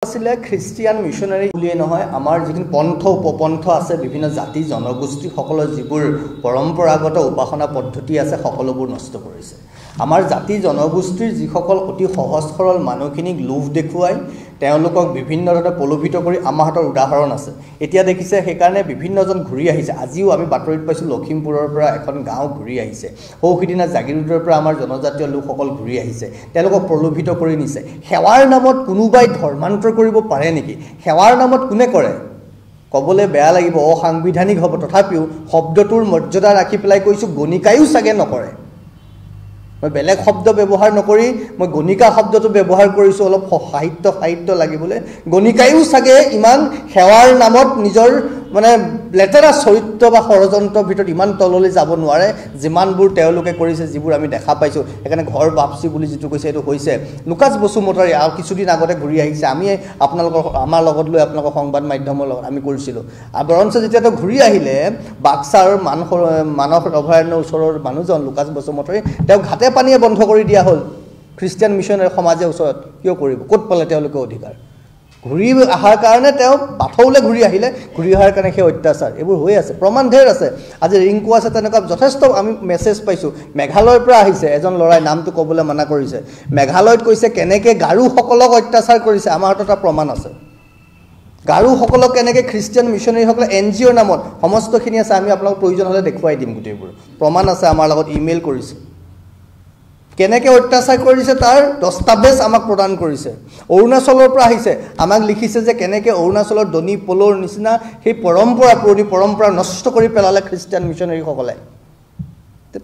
আছিলে Christian missionary বুলিয়ে নহয় আমাৰ যিখিনি পন্থ উপপন্থ আছে বিভিন্ন জাতি জনগোষ্ঠী সকলৰ যিবোৰ পৰম্পৰাগত উপাসনা পদ্ধতি আছে সকলোবোৰ নষ্ট কৰিছে আমাৰ জাতি জনগোষ্ঠীৰ যিসকল অতি সহজ সৰল মানুহখিনিক লোভ দেখুৱাই তেওঁলোকক বিভিন্ন ধৰণে প্ৰলোভিত কৰি আমাৰ হাতৰ উদাহৰণ আছে এতিয়া দেখিছে সেইকাৰণে বিভিন্নজন ঘূৰি আহিছে আজিও আমি বাতৰিত পাইছোঁ লখিমপুৰৰ পৰা এখন গাঁও ঘূৰি আহিছে সৌখিদিনা জাগিৰোডৰ পৰা আমাৰ জনজাতীয় লোকসকল ঘূৰি আহিছে তেওঁলোকক প্ৰলোভিত কৰি নিছে সেৱাৰ নামত কোনোবাই ধৰ্মান্তৰ কৰিব পাৰে নেকি সেৱাৰ নামত কোনে কৰে কবলে বেয়া লাগিব অসাংবিধানিক হ'ব তথাপিও শব্দটোৰ মৰ্যাদা ৰাখি পেলাই কৈছোঁ গণিকায়ো চাগে নকৰে মই বেলেগ শব্দ ব্যৱহাৰ নকৰি মই গণিকা শব্দটো ব্যৱহাৰ কৰিছোঁ অলপ সাহিত্য লাগিবলৈ গণিকায়ো চাগে ইমান সেৱাৰ নামত নিজৰ মানে লেতেৰা চৰিত্ৰ বা ষড়যন্ত্ৰৰ ভিতৰত ইমান তললৈ যাব নোৱাৰে যিমানবোৰ তেওঁলোকে কৰিছে যিবোৰ আমি দেখা পাইছোঁ সেইকাৰণে ঘৰ বাপচি বুলি যিটো কৈছে সেইটো হৈছে লুকাছ বসুমতাৰী আৰু কিছুদিন আগতে ঘূৰি আহিছে আমি আমাৰ লগত লৈ আপোনালোকৰ সংবাদ মাধ্যমৰ লগত আমি কৰিছিলোঁ আৰু বৰঞ্চ যেতিয়া তেওঁ ঘূৰি আহিলে বাক্সাৰ মানস অভয়াৰণ্যৰ ওচৰৰ মানুহজন লুকাছ বসুমতাৰী তেওঁ ঘাটে পানীয়ে বন্ধ কৰি দিয়া হ'ল খ্ৰীষ্টিয়ান মিছনাৰী সমাজে ওচৰত কিয় কৰিব ক'ত পালে তেওঁলোকে অধিকাৰ ঘূৰি অহাৰ কাৰণে তেওঁ বাথৌলৈ ঘূৰি আহিলে ঘূৰি অহাৰ কাৰণে সেই অত্যাচাৰ এইবোৰ হৈ আছে প্ৰমাণ ঢেৰ আছে আজি ৰিংকু আছে তেনেকুৱা যথেষ্ট আমি মেছেজ পাইছোঁ মেঘালয়ৰ পৰা আহিছে এজন ল'ৰাই নামটো ক'বলৈ মানা কৰিছে মেঘালয়ত কৈছে কেনেকৈ গাৰোসকলক অত্যাচাৰ কৰিছে আমাৰ হাতত এটা প্ৰমাণ আছে গাৰোসকলক কেনেকৈ খ্ৰীষ্টিয়ান মিছনাৰীসকলে NGOৰ নামত সমস্তখিনি আছে আমি আপোনালোকক প্ৰয়োজন হ'লে দেখুৱাই দিম গোটেইবোৰ প্ৰমাণ আছে আমাৰ লগত ইমেইল কৰিছে কেনেকৈ অত্যাচাৰ কৰিছে তাৰ দস্তাবেজ আমাক প্ৰদান কৰিছে অৰুণাচলৰ পৰা আহিছে আমাক লিখিছে যে কেনেকৈ অৰুণাচলৰ দনি পলৰ নিচিনা সেই পুৰণি পৰম্পৰা নষ্ট কৰি পেলালে খ্ৰীষ্টিয়ান মিছনাৰীসকলে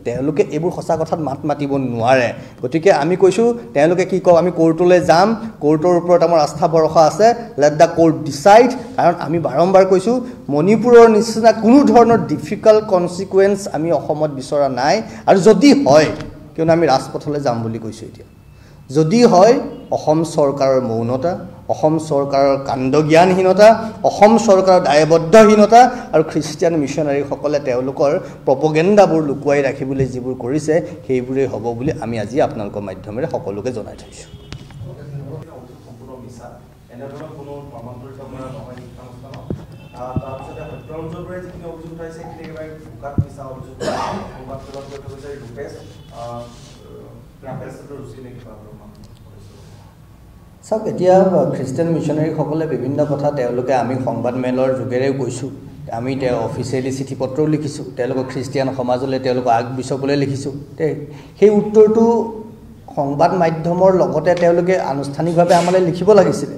তেওঁলোকে এইবোৰ সঁচা কথাত মাত মাতিব নোৱাৰে গতিকে আমি কৈছোঁ তেওঁলোকে কি কওঁ আমি কোৰ্টলৈ যাম কোৰ্টৰ ওপৰত আমাৰ আস্থা ভৰসা আছে লেট দ্য কোৰ্ট ডিচাইড কাৰণ আমি বাৰম্বাৰ কৈছোঁ মণিপুৰৰ নিচিনা কোনো ধৰণৰ ডিফিকাল্ট কনচিকুৱেঞ্চ আমি অসমত বিচৰা নাই আৰু যদি হয় কিয়নো আমি ৰাজপথলৈ যাম বুলি কৈছোঁ এতিয়া যদি হয় অসম চৰকাৰৰ মৌনতা অসম চৰকাৰৰ কাণ্ডজ্ঞানহীনতা অসম চৰকাৰৰ দায়বদ্ধহীনতা আৰু খ্ৰীষ্টিয়ান মিছনাৰীসকলে তেওঁলোকৰ প্ৰপগেণ্ডাবোৰ লুকুৱাই ৰাখিবলৈ যিবোৰ কৰিছে সেইবোৰেই হ'ব বুলি আমি আজি আপোনালোকৰ মাধ্যমেৰে সকলোকে জনাই থৈছোঁ চাওক এতিয়া খ্ৰীষ্টিয়ান মিছনাৰীসকলে বিভিন্ন কথা তেওঁলোকে আমি সংবাদ মেলৰ যোগেৰেও কৈছোঁ আমি তেওঁ অফিচিয়েলি চিঠি পত্ৰও লিখিছোঁ তেওঁলোকক খ্ৰীষ্টিয়ান সমাজলৈ তেওঁলোকক আগবিচকলৈ লিখিছোঁ সেই উত্তৰটো সংবাদ মাধ্যমৰ লগতে তেওঁলোকে আনুষ্ঠানিকভাৱে আমালৈ লিখিব লাগিছিলে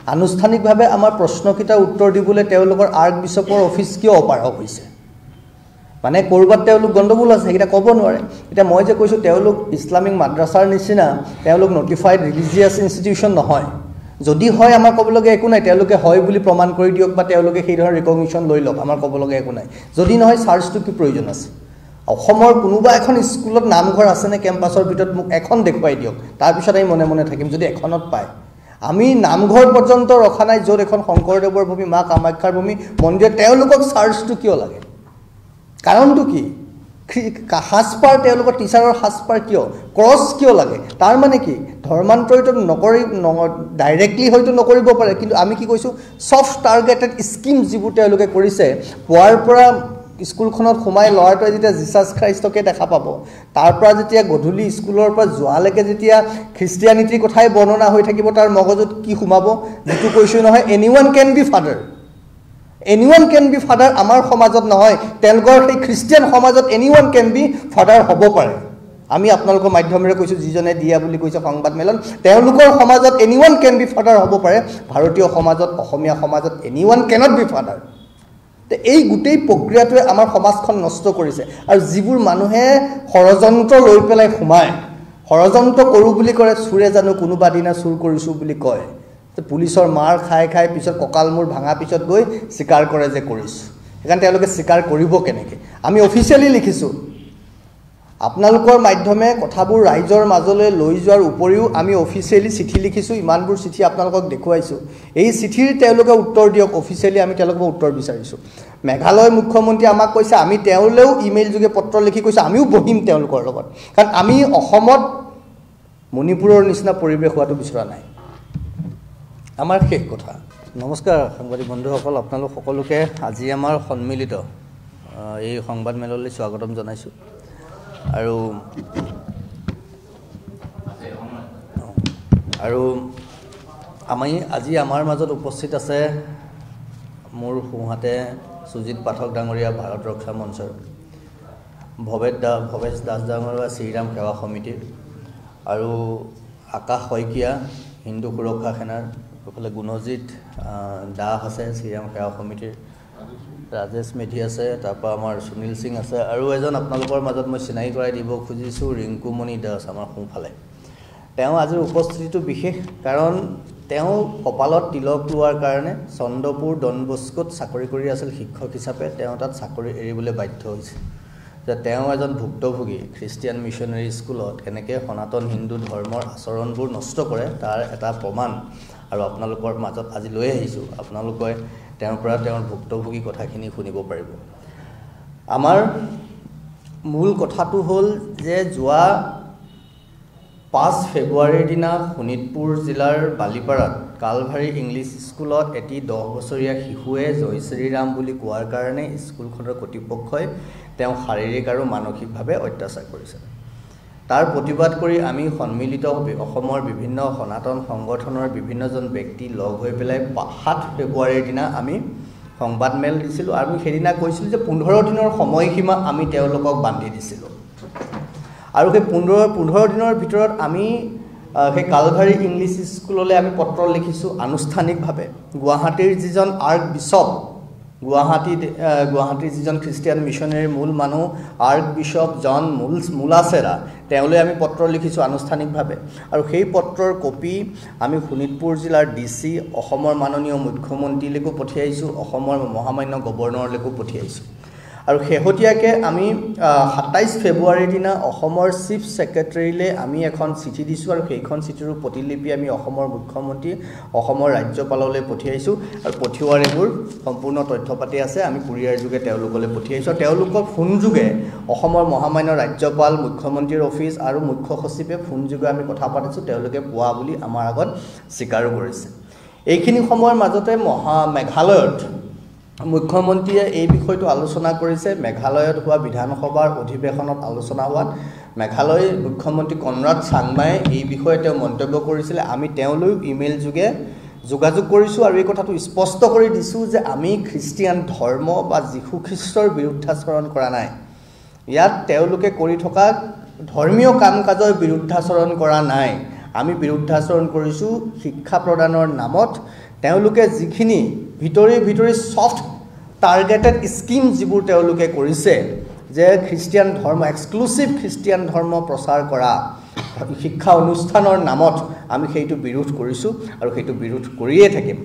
আনুষ্ঠানিকভাৱে আমাৰ প্ৰশ্নকেইটাৰ উত্তৰ দিবলৈ তেওঁলোকৰ আৰ্কবিশ্বপৰ অফিচ কিয় অপাৰগ হৈছে মানে ক'ৰবাত তেওঁলোক গণ্ডগোল আছে সেইকেইটা ক'ব নোৱাৰে এতিয়া মই যে কৈছোঁ তেওঁলোক ইছলামিক মাদ্ৰাছাৰ নিচিনা তেওঁলোক নটিফাইড ৰিলিজিয়াছ ইনষ্টিটিউশ্যন নহয় যদি হয় আমাৰ ক'বলগীয়া একো নাই তেওঁলোকে হয় বুলি প্ৰমাণ কৰি দিয়ক বা তেওঁলোকে সেই ধৰণৰ ৰিকগনিশ্যন লৈ লওক আমাৰ ক'বলগীয়া একো নাই যদি নহয় চাৰ্চটো কি প্ৰয়োজন আছে অসমৰ কোনোবা এখন স্কুলত নামঘৰ আছেনে কেম্পাছৰ ভিতৰত মোক এখন দেখুৱাই দিয়ক তাৰপিছত আমি মনে মনে থাকিম যদি এখনত পায় আমি নামঘৰ পৰ্যন্ত ৰখা নাই য'ত এখন শংকৰদেৱৰ ভূমি মা কামাখ্যাৰ ভূমি মন্দিৰ তেওঁলোকক চাৰ্চটো কিয় লাগে কাৰণটো কি সাজপাৰ তেওঁলোকৰ টিচাৰৰ সাজপাৰ কিয় ক্ৰছ কিয় লাগে তাৰ মানে কি ধৰ্মান্তৰিত নকৰি ডাইৰেক্টলি হয়তো নকৰিব পাৰে কিন্তু আমি কি কৈছোঁ ছফ্ট টাৰ্গেটেড স্কিম যিবোৰ তেওঁলোকে কৰিছে পুৱাৰ পৰা স্কুলখনত সোমাই ল'ৰাটোৱে যেতিয়া জিছাছ খ্ৰীষ্টকে দেখা পাব তাৰ পৰা যেতিয়া গধূলি স্কুলৰ পৰা যোৱালৈকে যেতিয়া খ্ৰীষ্টিয়ানিটিৰ কথাই বৰ্ণনা হৈ থাকিব তাৰ মগজুত কি সোমাব যিটো কৈছোঁ নহয় এনিৱান কেন বি ফাদাৰ এনিৱান কেন বি ফাদাৰ আমাৰ সমাজত নহয় তেওঁলোকৰ সেই খ্ৰীষ্টিয়ান সমাজত এনিৱান কেন বি ফাদাৰ হ'ব পাৰে আমি আপোনালোকৰ মাধ্যমেৰে কৈছোঁ যিজনে দিয়া বুলি কৈছে সংবাদ মেলত তেওঁলোকৰ সমাজত এনিৱান কেন বি ফাদাৰ হ'ব পাৰে ভাৰতীয় সমাজত অসমীয়া সমাজত এনিৱান কেনট বি ফাদাৰ এই গোটেই প্ৰক্ৰিয়াটোৱে আমাৰ সমাজখন নষ্ট কৰিছে আৰু যিবোৰ মানুহে ষড়যন্ত্ৰ লৈ পেলাই সোমায় ষড়যন্ত্ৰ কৰোঁ বুলি কৰে চোৰে জানো কোনোবা দিনা চুৰ কৰিছোঁ বুলি কয় পুলিচৰ মাৰ খাই পিছত কঁকাল মূৰ ভাঙা পিছত গৈ স্বীকাৰ কৰে যে কৰিছোঁ সেইকাৰণে তেওঁলোকে স্বীকাৰ কৰিব কেনেকৈ আমি অফিচিয়েলি লিখিছোঁ আপোনালোকৰ মাধ্যমে কথাবোৰ ৰাইজৰ মাজলৈ লৈ যোৱাৰ উপৰিও আমি অফিচিয়েলি চিঠি লিখিছোঁ ইমানবোৰ চিঠি আপোনালোকক দেখুৱাইছোঁ এই চিঠিৰ তেওঁলোকে উত্তৰ দিয়ক অফিচিয়েলি আমি তেওঁলোকৰ উত্তৰ বিচাৰিছোঁ মেঘালয় মুখ্যমন্ত্ৰী আমাক কৈছে আমি তেওঁলৈও ইমেইল যোগে পত্ৰ লিখি কৈছোঁ আমিও বহিম তেওঁলোকৰ লগত কাৰণ আমি অসমত মণিপুৰৰ নিচিনা পৰিৱেশ হোৱাটো বিচৰা নাই আমাৰ শেষ কথা। নমস্কাৰ সাংবাদিক বন্ধুসকল, আপোনালোক সকলোকে আজি আমাৰ সন্মিলিত এই সংবাদ মেললৈ স্বাগতম জনাইছোঁ। আৰু আমি আজি আমাৰ মাজত উপস্থিত আছে মোৰ সোঁহাতে সুজিত পাঠক ডাঙৰীয়া ভাৰত ৰক্ষা মঞ্চৰ, ভৱেশ দাস ডাঙৰীয়া শ্ৰীৰাম সেৱা সমিতিৰ, আৰু আকাশ শইকীয়া হিন্দু সুৰক্ষা সেনাৰ, এইফালে গুণজিৎ দাস আছে শ্ৰীৰাম সেৱা সমিতিৰ, ৰাজেশ মেধি আছে, তাৰপৰা আমাৰ সুনীল সিং আছে, আৰু এজন আপোনালোকৰ মাজত মই চিনাকি কৰাই দিব খুজিছোঁ ৰিংকুমণি দাস আমাৰ সোঁফালে। তেওঁ আজিৰ উপস্থিতিটো বিশেষ, কাৰণ তেওঁ কপালত তিলক লোৱাৰ কাৰণে চন্দ্ৰপুৰ ডন বস্কোত চাকৰি কৰি আছিল শিক্ষক হিচাপে, তেওঁ তাত চাকৰি এৰিবলৈ বাধ্য হৈছে। যে তেওঁ এজন ভুক্তভোগী খ্ৰীষ্টিয়ান মিছনেৰী স্কুলত কেনেকৈ সনাতন হিন্দু ধৰ্মৰ আচৰণবোৰ নষ্ট কৰে তাৰ এটা প্ৰমাণ আৰু আপোনালোকৰ মাজত আজি লৈ আহিছোঁ। আপোনালোকে তেওঁৰ পৰা তেওঁৰ ভুক্তভোগী কথাখিনি শুনিব পাৰিব। আমাৰ মূল কথাটো হ'ল যে যোৱা 5 ফেব্ৰুৱাৰীৰ দিনা শোণিতপুৰ জিলাৰ বালিপাৰাত কালভাৰী ইংলিছ স্কুলত এটি 10 বছৰীয়া শিশুৱে জয় শ্ৰীৰাম বুলি কোৱাৰ কাৰণে স্কুলখনৰ কৰ্তৃপক্ষই তেওঁ শাৰীৰিক আৰু মানসিকভাৱে অত্যাচাৰ কৰিছে। তাৰ প্ৰতিবাদ কৰি আমি সন্মিলিত অসমৰ বিভিন্ন সনাতন সংগঠনৰ বিভিন্নজন ব্যক্তি লগ হৈ পেলাই 7 ফেব্ৰুৱাৰীৰ দিনা আমি সংবাদ মেল দিছিলোঁ। আৰু আমি সেইদিনা কৈছিলোঁ যে 15 দিনৰ সময়সীমা আমি তেওঁলোকক বান্ধি দিছিলোঁ, আৰু সেই 15 দিনৰ ভিতৰত আমি সেই কালভাৰী ইংলিছ স্কুললৈ আমি পত্ৰ লিখিছোঁ আনুষ্ঠানিকভাৱে। গুৱাহাটীৰ যিজন আৰ্ক বিশ্বপ, গুৱাহাটীৰ যিজন খ্ৰীষ্টিয়ান মিছনেৰীৰ মূল মানুহ আৰ্ক বিশ্বপ জন মুলাছেৰা, তেওঁলৈ আমি পত্ৰ লিখিছোঁ আনুষ্ঠানিকভাৱে। আৰু সেই পত্ৰৰ কপি আমি শোণিতপুৰ জিলাৰ DC, অসমৰ মাননীয় মুখ্যমন্ত্ৰীলৈকো পঠিয়াইছোঁ, অসমৰ মহামান্য গৱৰ্ণৰলৈকো পঠিয়াইছোঁ। আৰু শেহতীয়াকৈ আমি 27 ফেব্ৰুৱাৰীৰ দিনা অসমৰ চিফ ছেক্ৰেটাৰীলৈ আমি এখন চিঠি দিছোঁ, আৰু সেইখন চিঠিৰো প্ৰতিলিপি আমি অসমৰ মুখ্যমন্ত্ৰী, অসমৰ ৰাজ্যপাললৈ পঠিয়াইছোঁ। আৰু পঠিওৱাৰ এইবোৰ সম্পূৰ্ণ তথ্য পাতি আছে, আমি কুৰিয়াৰ যোগে তেওঁলোকলৈ পঠিয়াইছোঁ। তেওঁলোকৰ ফোনযোগে অসমৰ মহামান্য ৰাজ্যপাল, মুখ্যমন্ত্ৰীৰ অফিচ আৰু মুখ্য সচিবে ফোনযোগে আমি কথা পাতিছোঁ, তেওঁলোকে পোৱা বুলি আমাৰ আগত স্বীকাৰো কৰিছে। এইখিনি সময়ৰ মাজতে মেঘালয়ত মুখ্যমন্ত্ৰীয়ে এই বিষয়টো আলোচনা কৰিছে। মেঘালয়ত হোৱা বিধানসভাৰ অধিৱেশনত আলোচনা হোৱাত মেঘালয় মুখ্যমন্ত্ৰী কনৰাড চাংমাই এই বিষয়ে তেওঁ মন্তব্য কৰিছিলে। আমি তেওঁলৈ ইমেইল যোগে যোগাযোগ কৰিছোঁ আৰু এই কথাটো স্পষ্ট কৰি দিছোঁ যে আমি খ্ৰীষ্টিয়ান ধৰ্ম বা যীশু খ্ৰীষ্টৰ বিৰুদ্ধাচৰণ কৰা নাই। ইয়াত তেওঁলোকে কৰি থকা ধৰ্মীয় কাম কাজৰ বিৰুদ্ধাচৰণ কৰা নাই। আমি বিৰুদ্ধাচৰণ কৰিছোঁ শিক্ষা প্ৰদানৰ নামত তেওঁলোকে যিখিনি ভিতৰি ছফ্ট টাৰ্গেটেড স্কিম যিবোৰ তেওঁলোকে কৰিছে, যে খ্ৰীষ্টিয়ান ধৰ্ম এক্সক্লুচিভ খ্ৰীষ্টিয়ান ধৰ্ম প্ৰচাৰ কৰা শিক্ষা অনুষ্ঠানৰ নামত আমি সেইটো বিৰোধ কৰিছোঁ আৰু সেইটো বিৰোধ কৰিয়ে থাকিম।